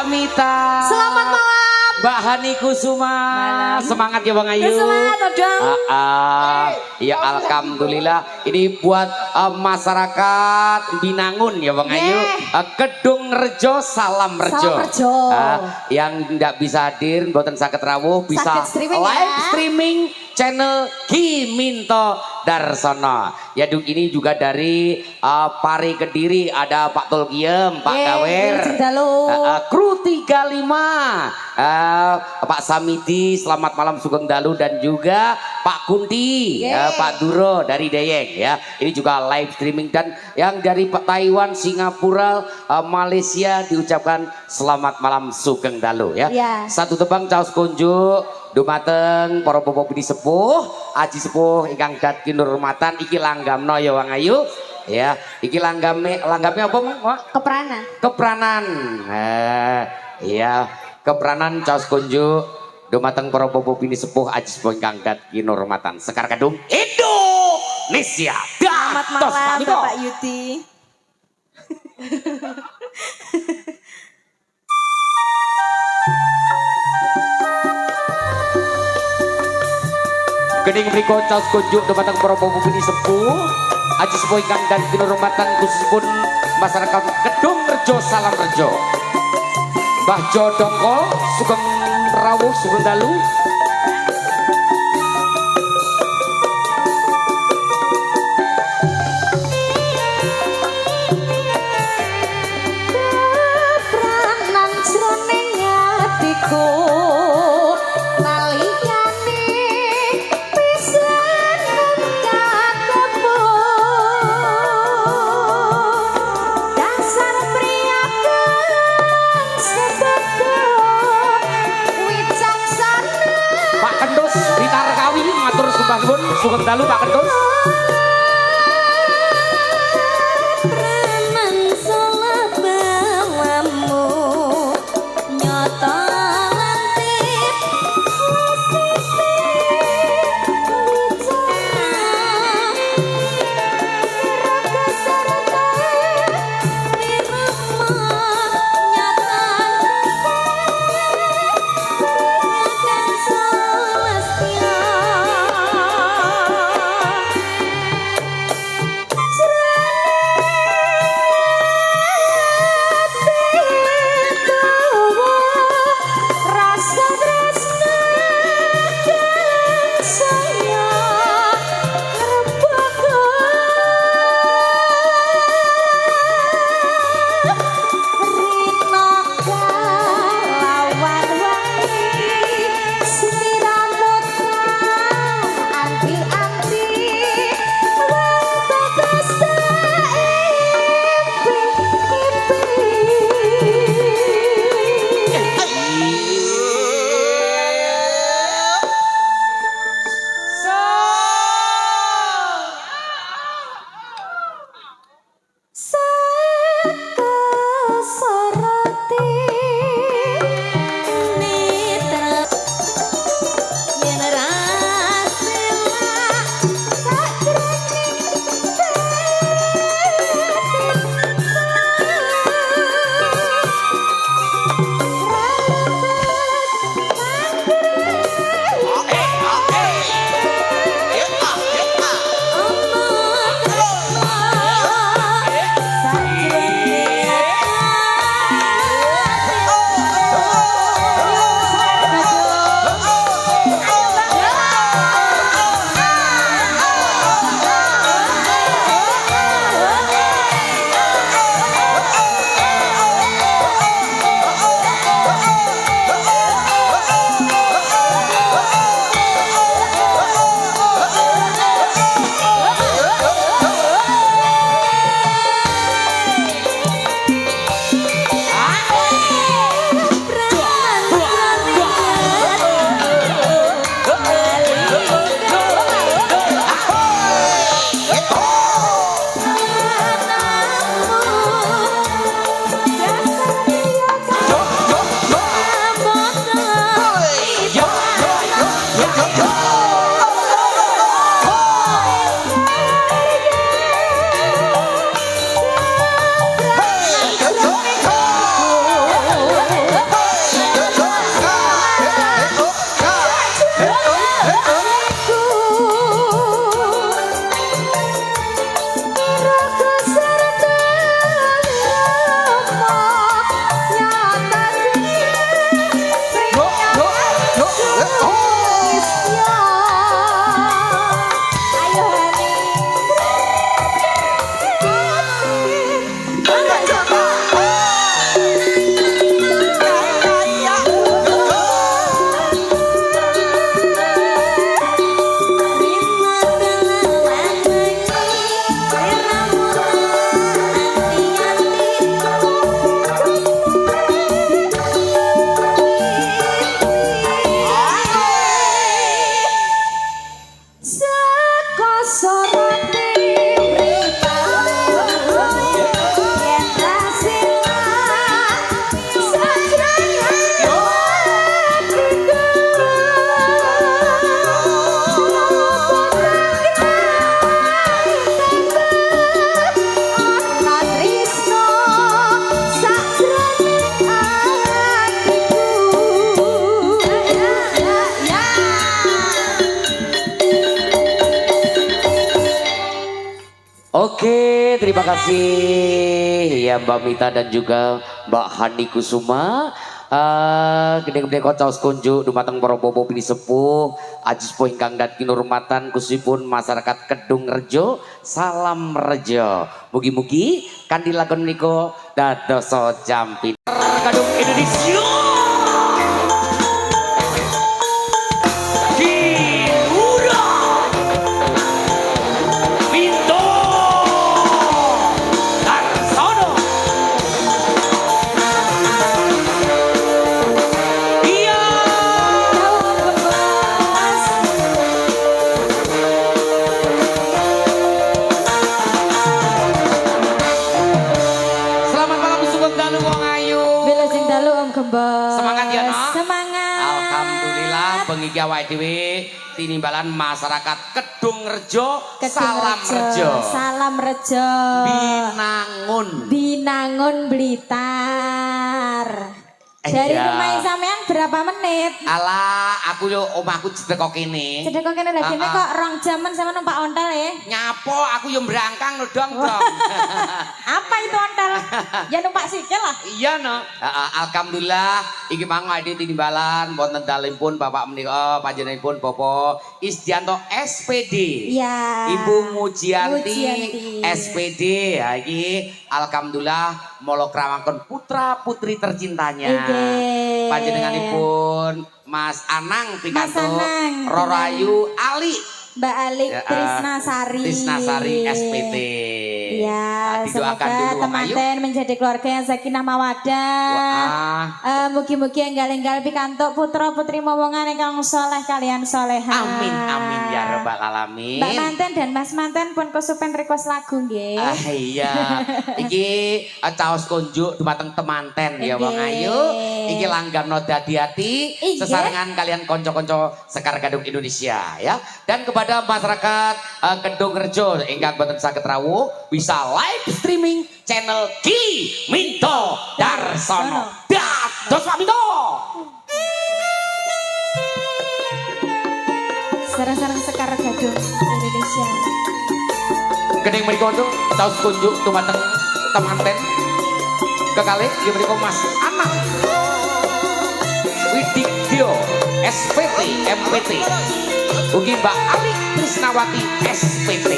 Amita. Selamat malam. Mbak Hani Kusuma. Malam. Semangat ya Bang Ayu. Semangat dong. Ya alhamdulillah. Ini buat masyarakat Binangun ya Bang Ayu. Kedung Rejo, Salam Rejo. Yang tidak bisa hadir, mboten saged rawuh bisa live streaming channel Ki Minto Darsono. Ya ini juga dari Pari Kediri ada Pak Tolkiem, Pak Gawer, kru 35, Pak Samidi, selamat malam Sugeng Dalu, dan juga Pak Kunti, Pak Duro dari Deyeng ya. Ini juga live streaming, dan yang dari Taiwan, Singapura, Malaysia diucapkan selamat malam Sugeng Dalu ya. Satu tebang caos kunjuk dumateng para bapak bini sepuh, aji sepuh ingkang dadi nurmatan iki langgamno ya Wang Ayu. Ya, iki langgamnya apa Mak? Kepranan. Kepranan. Iya, kepranan caos kunjuk dumateng para bapak bini sepuh, aji sepuh ingkang dadi nurmatan Sekar Kedung Indonesia. Selamat malam Bapak Yuti. Gening mriko caos kunjuk dumateng para bapak bini sepuh, aji sepuh ingkang dadi kinurmatan khususipun masyarakat Kedung Rejo, Salam Rejo. Mbah Jodongko Sugeng rawuh Sugeng Dalu. Kepranan jroning atiku Sugeng Dalu Pak Kentus. Oke, terima kasih ya Mbak Mita dan juga Mbak Hani Kusuma. Gede-gede kocok kunjuk dumateng para bobo bini sepuh ajis po ingkang dan kinurmatan kusipun masyarakat Kedung Rejo salam rejo mugi-mugi kandilagon niko dadoso jampi Kedung Indonesia semangat ya nak. Semangat. Alhamdulillah pengigi awake dhewe tinimbalan masyarakat Kedung Rejo salam rejo. Salam rejo. Binangun Blitar. Dari rumah sampean berapa menit? Alah, aku yo omahku cedek kok kene. Cedek kok kene lagi kok rong jaman sama numpak ontel ya? Nyapo aku yo mbrangkang lho dong. Apa itu ontel? Ya numpak sikil lah. Iya no. Alhamdulillah iki mang ade tinimbalan wonten dalempun Bapak menika panjenenganipun Bapak Isdianto SPD. Iya. Ibu Mujianti SPD. Ya iki alhamdulillah molo krawangken putra putri tercintanya. Panjenenganipun Mas Anang pikantuk Rorayu Ali Mbak Ali Trisnasari SPT. Iya, semoga teman-teman menjadi keluarga yang sakinah mawaddah. Mugi-mugi enggal-enggal pikantuk putra putri momongan ingkang soleh kalian soleha. Amin amin ya rabbal alamin. Mbak manten dan Mas manten pun kesupen request lagu nggih. Iya. Iki caos kunjuk dumateng temanten ya Wong Ayu. Iki langgamno dadi ati sesarengan kalian konco-konco Sekar Gadung Indonesia ya. Dan kepada masyarakat Kedung Rejo ingkang boten saged rawuh bisa live streaming channel Ki Minto Darsono. Dados Pak Minto. Sarang-sarang Sekar Gadung Indonesia. Kening mriku untuk caos kunjuk dumateng temanten kekalih inggih menika Mas Anang Widikyo SPT MPT ugi Mbak Ali Krisnawati SPT.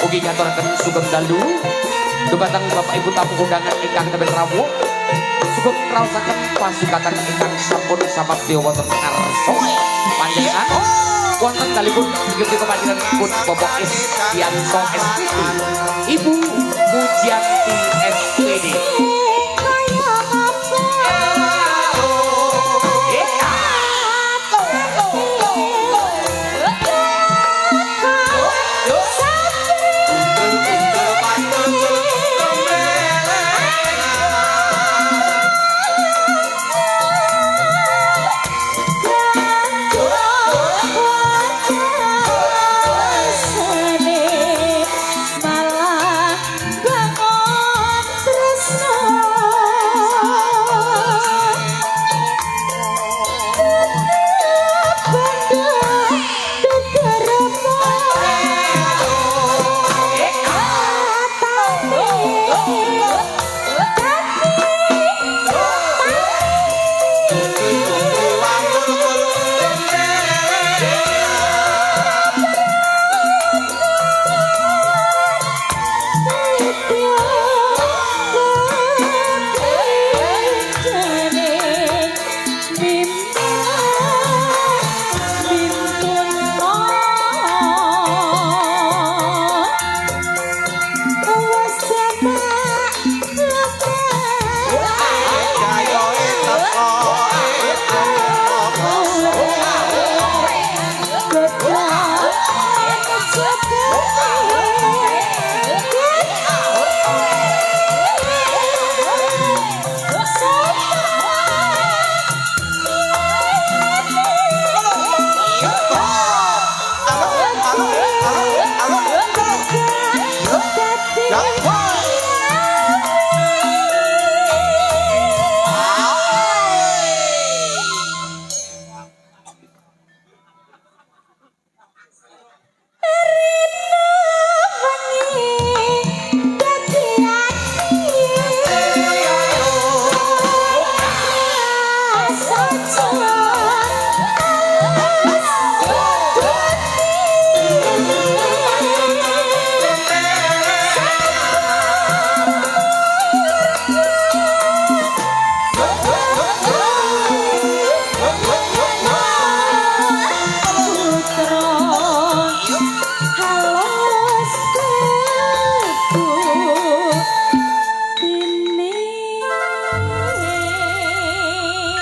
Ugi ngaturaken sugeng dalu dumateng Bapak Ibu tamu undangan ingkang tebel rawuh sugeng raosaken pasugatan ingkang sampun samabdi wonten ngarsa panjenengan wonten kalipun inggih panjenenganipun Bapak Isdianto SPD Ibu Mujianti SPD.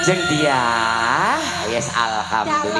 Jeng dia, yes alhamdulillah.